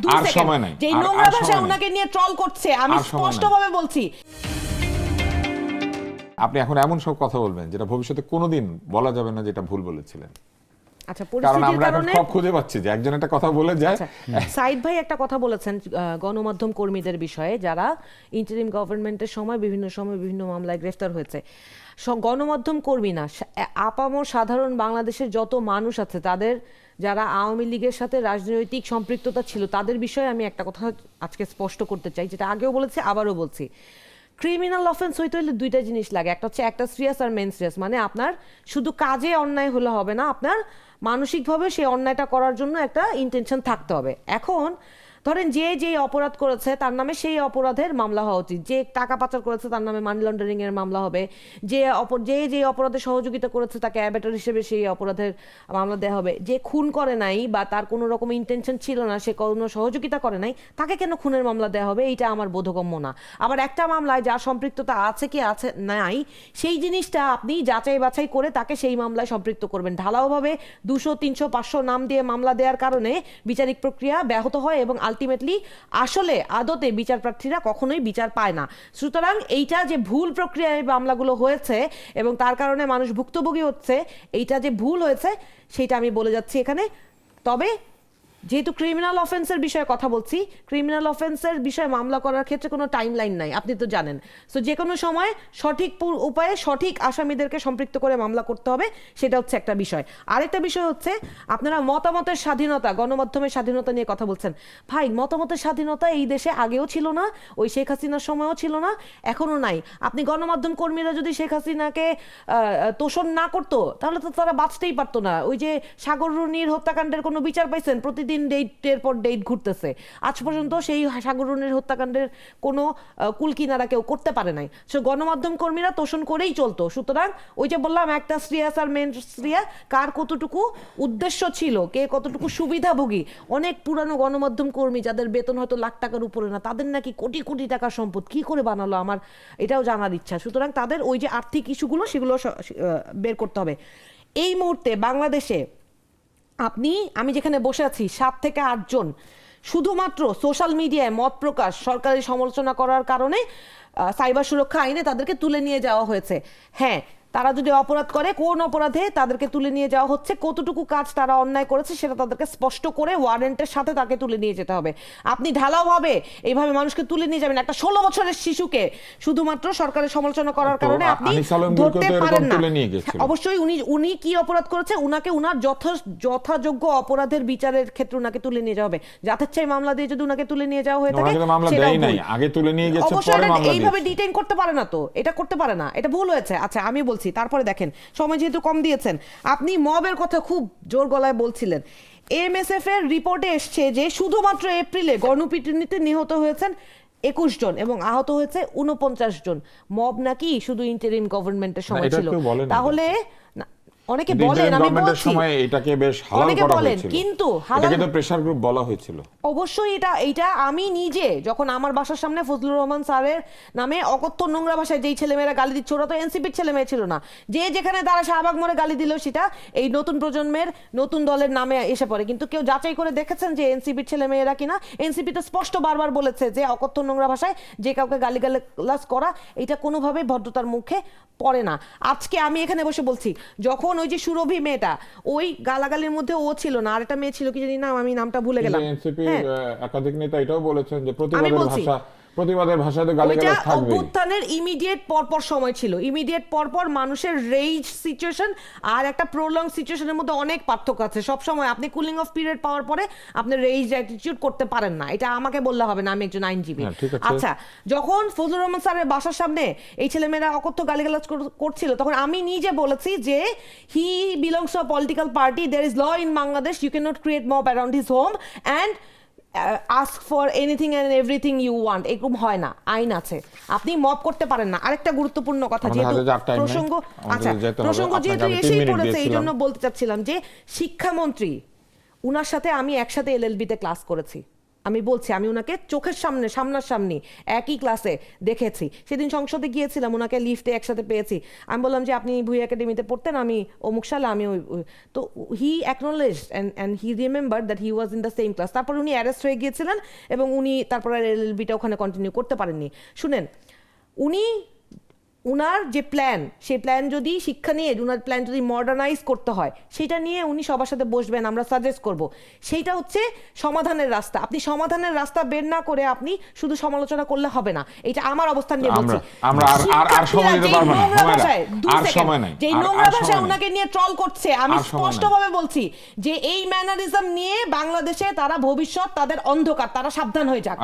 2 second যে নোংরা ভাষায় ওনাকে নিয়ে ট্রল করছে, আমি স্পষ্টভাবে বলছি আপনি এখন এমন সব কথা বলবেন যেটা ভবিষ্যতে কোনোদিন বলা যাবে না যেটা ভুল বলেছিলেন। আচ্ছা, কারণ পরিস্থিতির আমরা এখন কারণে সব খুঁজে পাচ্ছি যে একজন একটা কথা বলে যায়। সাইদ ভাই একটা কথা বলেছেন গণমাধ্যম কর্মীদের বিষয়ে, যারা ইন্টারিম গভর্নমেন্টের সময় বিভিন্ন মামলায় গ্রেফতার হয়েছে। গণমাধ্যম কর্মী না, আপামর সাধারণ বাংলাদেশের যত মানুষ আছে, তাদের যারা আওয়ামী লীগের সাথে রাজনৈতিক সম্পৃক্ততা ছিল, তাদের বিষয়ে আমি একটা কথা আজকে স্পষ্ট করতে চাই, যেটা আগেও বলেছি আবারও বলছি। ক্রিমিনাল অফেন্স হইতে হলে দুইটা জিনিস লাগে, একটা হচ্ছে একটা সিরিয়াস আর মেন সিরিয়াস। মানে আপনার শুধু কাজে অন্যায় হলে হবে না, আপনার মানসিকভাবে সেই অন্যায়টা করার জন্য একটা ইন্টেনশন থাকতে হবে। এখন ধরেন যে অপরাধ করেছে তার নামে সেই অপরাধের মামলা হওয়া উচিত, যে টাকা পাচার করেছে তার নামে মানি লন্ডারিং এর মামলা হবে, যে অপরাধে সহযোগিতা করেছে তাকে অ্যাবেটর হিসেবে সেই অপরাধের মামলা দেওয়া হবে, যে খুন করে নাই বা তার কোনো রকম ইন্টেনশন ছিল না, সে কোনো সহযোগিতা করে নাই, তাকে কেন খুনের মামলা দেওয়া হবে, এইটা আমার বোধগম্য না। আবার একটা মামলায় যার সম্পৃক্ততা আছে কি আছে নাই, সেই জিনিসটা আপনি যাচাই বাছাই করে তাকে সেই মামলায় সম্পৃক্ত করবেন। ঢালাওভাবে 200, 300, 500 নাম দিয়ে মামলা দেওয়ার কারণে বিচারিক প্রক্রিয়া ব্যাহত হয় এবং আলটিমেটলি আসলে আদতে বিচার প্রার্থীরা কখনোই বিচার পায় না। সুতরাং এইটা যে ভুল প্রক্রিয়ায় মামলাগুলো হয়েছে এবং তার কারণে মানুষ ভুক্তভোগী হচ্ছে, এইটা যে ভুল হয়েছে সেইটা আমি বলে যাচ্ছি এখানে। তবে যেহেতু ক্রিমিনাল অফেন্সের বিষয়ে কথা বলছি, ক্রিমিনাল অফেন্সের বিষয়ে মামলা করার ক্ষেত্রে কোনো টাইম লাইন নাই, আপনি তো জানেন। সো যে কোনো সময় সঠিক উপায়ে সঠিক আসামিদেরকে সম্পৃক্ত করে মামলা করতে হবে, সেটা হচ্ছে একটা বিষয়। আরেকটা বিষয় হচ্ছে আপনারা মতামতের স্বাধীনতা, গণমাধ্যমের স্বাধীনতা নিয়ে কথা বলছেন। ভাই, মতামতের স্বাধীনতা এই দেশে আগেও ছিল না, ওই শেখ হাসিনার সময়ও ছিল না, এখনও নাই। আপনি গণমাধ্যম কর্মীরা যদি শেখ হাসিনাকে তোষণ না করতো তাহলে তো তারা বাঁচতেই পারতো না। ওই যে সাগর রুনির হত্যাকাণ্ডের কোনো বিচার পাইছেন? প্রতিদিন ডেটের পর ডেট ঘুরতেছে, আজ পর্যন্ত সেই সাগর রুনির হত্যাকাণ্ডের কোনো কুলকিনারা কেউ করতে পারে নাই। সে গণমাধ্যম কর্মীরা তোষণ করেই চলতো। সুতরাং ওই যে বললাম একটা শ্রেয়াস আর মেন শ্রেয়া, কার কতটুকু উদ্দেশ্য ছিল, কে কতটুকু সুবিধাভোগী, অনেক পুরানো গণমাধ্যম কর্মী যাদের বেতন হয়তো লাখ টাকার উপরে না, তাদের নাকি কোটি কোটি টাকার সম্পদ কি করে বানালো, আমার এটাও জানার ইচ্ছা। সুতরাং তাদের ওই যে আর্থিক ইস্যুগুলো, সেগুলো বের করতে হবে। এই মুহূর্তে বাংলাদেশে আমি যেখানে বসে আছি 7 থেকে 8 জন শুধুমাত্র সোশ্যাল মিডিয়ায় মত প্রকাশ, সরকারি সমালোচনা করার কারণে সাইবার সুরক্ষা আইনে তাদেরকে তুলে নিয়ে যাওয়া হয়েছে। হ্যাঁ, তারা যদি অপরাধ করে, কোন অপরাধে তাদেরকে তুলে নিয়ে যাওয়া হচ্ছে, কতটুকু কাজ তারা অন্যায় করেছে সেটা তাদেরকে স্পষ্ট করে ওয়ারেন্টের সাথে তাকে তুলে নিয়ে যেতে হবে। আপনি ঢালাওভাবে এইভাবে মানুষকে তুলে নিয়ে যাবেন, একটা 16 বছরের শিশুকে শুধুমাত্র সরকারের সমালোচনা করার কারণে আপনি ধরতে পারেন না। অবশ্যই উনি কি অপরাধ করেছে, উনাকে উনার যথাযোগ্য অপরাধের বিচারের ক্ষেত্রে উনাকে তুলে নিয়ে যাওয়া হবে। যাচ্ছেই মামলা দিয়ে যদি উনাকে তুলে নিয়ে যাওয়া হয়ে থাকে, এইভাবে ডিটেইন করতে পারে না, তো এটা করতে পারে না, এটা ভুল হয়েছে। আচ্ছা, আমি বলছি, তারপরে দেখেন সময় যেহেতু কম দিয়েছেন, আপনি মবের কথা খুব জোর গলায় বলছিলেন। এমএসএফ এর রিপোর্টে এসছে যে শুধুমাত্র এপ্রিলে গণপিটুনিতে নিহত হয়েছেন 21 জন এবং আহত হয়েছে 49 জন। মব নাকি শুধু ইন্টারিম গভর্নমেন্টের সময় ছিল? তাহলে অনেকে বলেন, আমি বলছি এটাকে বেশ হালাল করা হয়েছিল, কিন্তু এটাকে তো প্রেসার গ্রুপ বলা হয়েছিল। অবশ্যই এটা আমি নিজে যখন আমার বাসার সামনে ফজলুর রহমান স্যারের নামে অকথ্য নোংরা ভাষায় যেই ছেলেমেয়েরা গালি দিচ্ছে, ওরা তো এনসিপির ছেলেমেয়ে ছিল না, যে যেখানে তারা শাহবাগ মোড়ে গালি দিল সেটা এই নতুন প্রজন্মের নতুন দলের নামে এসে পড়ে। কিন্তু কেউ যাচাই করে দেখেছেন যে এনসিপির ছেলেমেয়েরা কিনা? এনসিপি তো স্পষ্ট বারবার বলেছে যে অকথ্য নোংরা ভাষায় যে কাউকে গালিগালাজ করা, এটা কোনোভাবে ভদ্রতার মুখে পড়ে না। আজকে আমি এখানে বসে বলছি, যখন ওই যে সুরভি মেয়েটা, ওই গালাগালির মধ্যে ও ছিল না, আরেকটা মেয়ে ছিল, কি জানি নাম, আমি নামটা ভুলে গেলাম। একাধিক নেতা এটাও বলেছেন যে প্রতিবাদের ভাষায় তো গালিগালাজ থাকবে। অভ্যুত্থানের ইমিডিয়েট পরপর সময় ছিল, ইমিডিয়েট পরপর মানুষের রেজ সিচুয়েশন আর একটা প্রলং সিচুয়েশনের মধ্যে অনেক পার্থক্য আছে। সব সময় আপনি কুলিং অফ পিরিয়ড পাওয়ার পরে আপনি রেজ অ্যাটিটিউড করতে পারেন না, এটা আমাকে বললে হবে না, আমি একজন আইনজীবী। আচ্ছা, যখন ফজলুর রহমান স্যারের বাসার সামনে এই ছেলেমেয়েরা অকথ্য গালিগালাজ করছিল, তখন আমি নিজে বলেছি যে he belongs to a political party, there is law in Bangladesh, you can not create mob around his home and ask for anything and everything you want। এরকম হয় না, আইন আছে, আপনি মব করতে পারেন না। আরেকটা গুরুত্বপূর্ণ কথা, যেহেতু প্রসঙ্গ যেহেতু এসেই পড়েছে, এই জন্য বলতে চাচ্ছিলাম যে শিক্ষামন্ত্রী, উনার সাথে আমি একসাথে এলএলবি তে ক্লাস করেছি, আমি বলছি, আমি ওনাকে চোখের সামনে সামনাসামনি একই ক্লাসে দেখেছি। সেদিন সংসদে গিয়েছিলাম, ওনাকে লিফটে একসাথে পেয়েছি। আমি বললাম যে আপনি ভুঁই একাডেমিতে পড়তেন, আমি অমুক সালে, আমি তো he acknowledge and he remember that he was in the same class. তারপর উনি অ্যারেস্ট হয়ে গিয়েছিলেন এবং উনি তারপর এলএলবিটা ওখানে কন্টিনিউ করতে পারেননি। শুনেন, উনার যে প্ল্যান, সেই প্ল্যান যদি শিক্ষা নিয়ে উনার প্ল্যান যদি মডার্নাইজ করতে হয়, সেটা নিয়ে উনি সবার সাথে বসবেন, আমরা সাজেস্ট করব। সেইটা হচ্ছে সমাধানের রাস্তা। আপনি সমাধানের রাস্তা বের না করে আপনি শুধু সমালোচনা করলে হবে না। এটা আমার অবস্থান নিয়ে বলছি। আমরা আর সময় দিতে পারবো না, আর সময় নাই, যে নোংরা ভাষায় ওনাকে নিয়ে ট্রল করছে, আমি স্পষ্টভাবে বলছি যে এই ম্যানারিজম নিয়ে বাংলাদেশে তারা ভবিষ্যৎ তাদের অন্ধকার, তারা সাবধান হয়ে যাক।